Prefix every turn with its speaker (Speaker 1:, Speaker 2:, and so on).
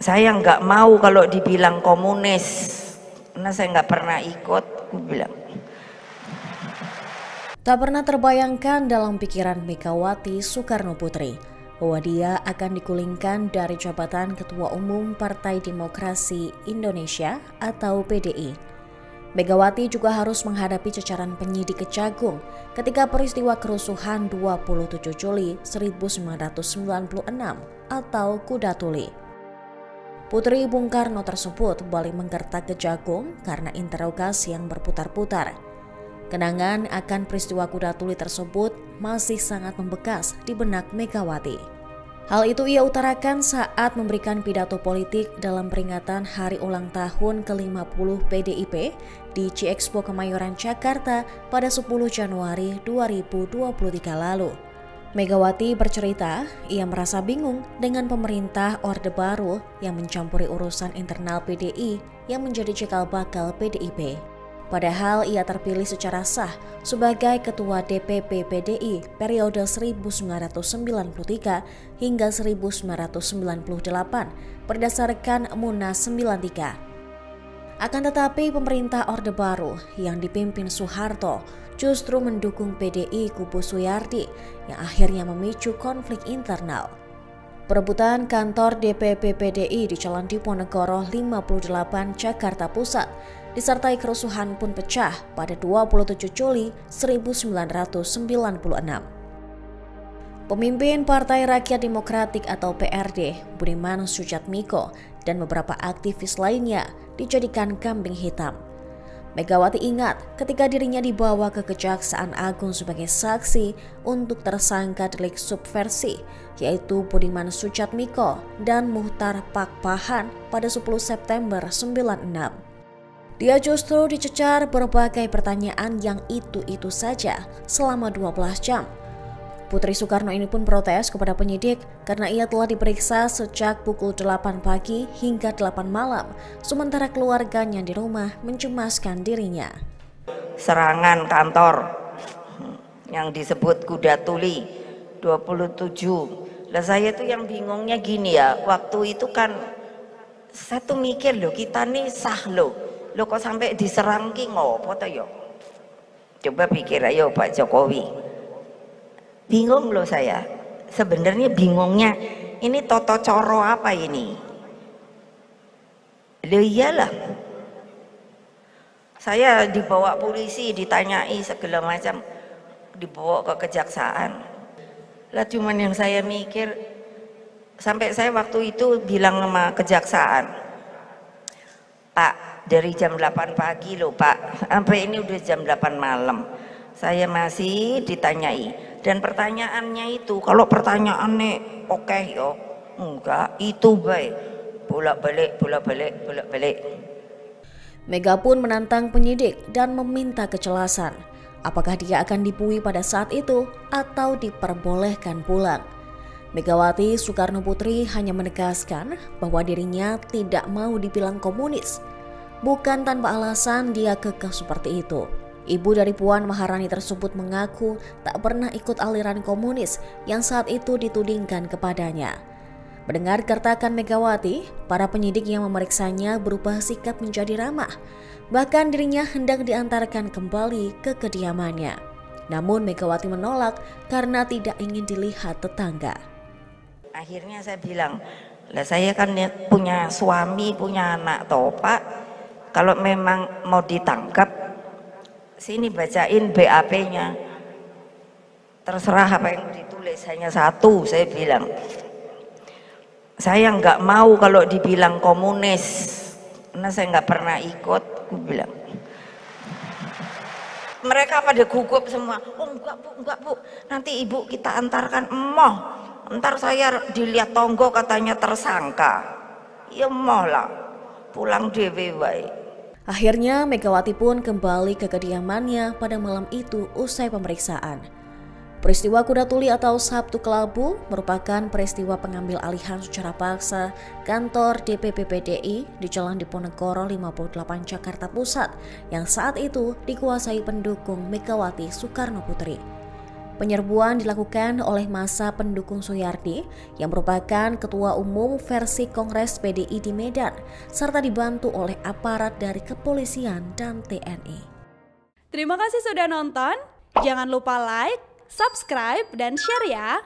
Speaker 1: Saya nggak mau kalau dibilang komunis, karena saya nggak pernah ikut, aku bilang.
Speaker 2: Tak pernah terbayangkan dalam pikiran Megawati Soekarno Putri bahwa dia akan digulingkan dari jabatan Ketua Umum Partai Demokrasi Indonesia atau PDI. Megawati juga harus menghadapi cecaran penyidik Kejagung ketika peristiwa kerusuhan 27 Juli 1996 atau Kuda Tuli. Putri Bung Karno tersebut balik menggertak Kejagung karena interogasi yang berputar-putar. Kenangan akan peristiwa Kuda Tuli tersebut masih sangat membekas di benak Megawati. Hal itu ia utarakan saat memberikan pidato politik dalam peringatan Hari Ulang Tahun ke-50 PDIP di Ci-Expo Kemayoran, Jakarta pada 10 Januari 2023 lalu. Megawati bercerita, ia merasa bingung dengan pemerintah Orde Baru yang mencampuri urusan internal PDI yang menjadi cikal bakal PDIP. Padahal ia terpilih secara sah sebagai Ketua DPP PDI periode 1993 hingga 1998 berdasarkan Munas 93. Akan tetapi pemerintah Orde Baru yang dipimpin Soeharto justru mendukung PDI kubu Suyardi yang akhirnya memicu konflik internal. Perebutan kantor DPP PDI di Jalan Diponegoro 58 Jakarta Pusat disertai kerusuhan pun pecah pada 27 Juli 1996. Pemimpin Partai Rakyat Demokratik atau PRD, Budiman Sujatmiko, dan beberapa aktivis lainnya dijadikan kambing hitam. Megawati ingat ketika dirinya dibawa ke Kejaksaan Agung sebagai saksi untuk tersangka delik subversi, yaitu Budiman Sujatmiko dan Muhtar Pakpahan pada 10 September 96. Dia justru dicecar berbagai pertanyaan yang itu-itu saja selama 12 jam. Putri Soekarno ini pun protes kepada penyidik karena ia telah diperiksa sejak pukul 8 pagi hingga 8 malam, sementara keluarganya di rumah mencemaskan dirinya.
Speaker 1: Serangan kantor yang disebut Kuda Tuli 27. Lah saya tuh yang bingungnya gini ya, waktu itu kan saya tuh mikir loh, kita nih sah loh kok sampai diserang ki ngopo to yo. Coba pikir ayo Pak Jokowi. Bingung loh saya, sebenarnya bingungnya ini toto coro apa ini? Loh iyalah, saya dibawa polisi, ditanyai segala macam, dibawa ke kejaksaan. Lah cuman yang saya mikir, sampai saya waktu itu bilang sama kejaksaan, Pak, dari jam 8 pagi loh Pak, sampai ini udah jam 8 malam, saya masih ditanyai. Dan pertanyaannya itu, kalau pertanyaannya oke yo, enggak, itu baik, bolak-balik.
Speaker 2: Mega pun menantang penyidik dan meminta kejelasan, apakah dia akan dibuih pada saat itu atau diperbolehkan pulang. Megawati Soekarno Putri hanya menegaskan bahwa dirinya tidak mau dibilang komunis. Bukan tanpa alasan dia kekeh seperti itu. Ibu dari Puan Maharani tersebut mengaku tak pernah ikut aliran komunis yang saat itu ditudingkan kepadanya. Mendengar gertakan Megawati, para penyidik yang memeriksanya berubah sikap menjadi ramah. Bahkan dirinya hendak diantarkan kembali ke kediamannya. Namun Megawati menolak karena tidak ingin dilihat tetangga.
Speaker 1: Akhirnya saya bilang, lah saya kan punya suami, punya anak toh Pak, kalau memang mau ditangkap, sini bacain BAP-nya, terserah apa yang ditulis, hanya satu. Saya bilang, saya nggak mau kalau dibilang komunis, karena saya nggak pernah ikut, aku bilang. Mereka pada gugup semua, oh enggak bu, nanti ibu kita antarkan, emoh, ntar saya dilihat tonggo katanya tersangka, ya emoh lah, pulang dewe wae.
Speaker 2: Akhirnya Megawati pun kembali ke kediamannya pada malam itu usai pemeriksaan. Peristiwa Kuda Tuli atau Sabtu Kelabu merupakan peristiwa pengambil alihan secara paksa kantor DPP PDI di Jalan Diponegoro 58 Jakarta Pusat yang saat itu dikuasai pendukung Megawati Soekarno Putri. Penyerbuan dilakukan oleh massa pendukung Soehardi yang merupakan ketua umum versi Kongres PDI di Medan, serta dibantu oleh aparat dari kepolisian dan TNI.
Speaker 3: Terima kasih sudah nonton. Jangan lupa like, subscribe, dan share ya.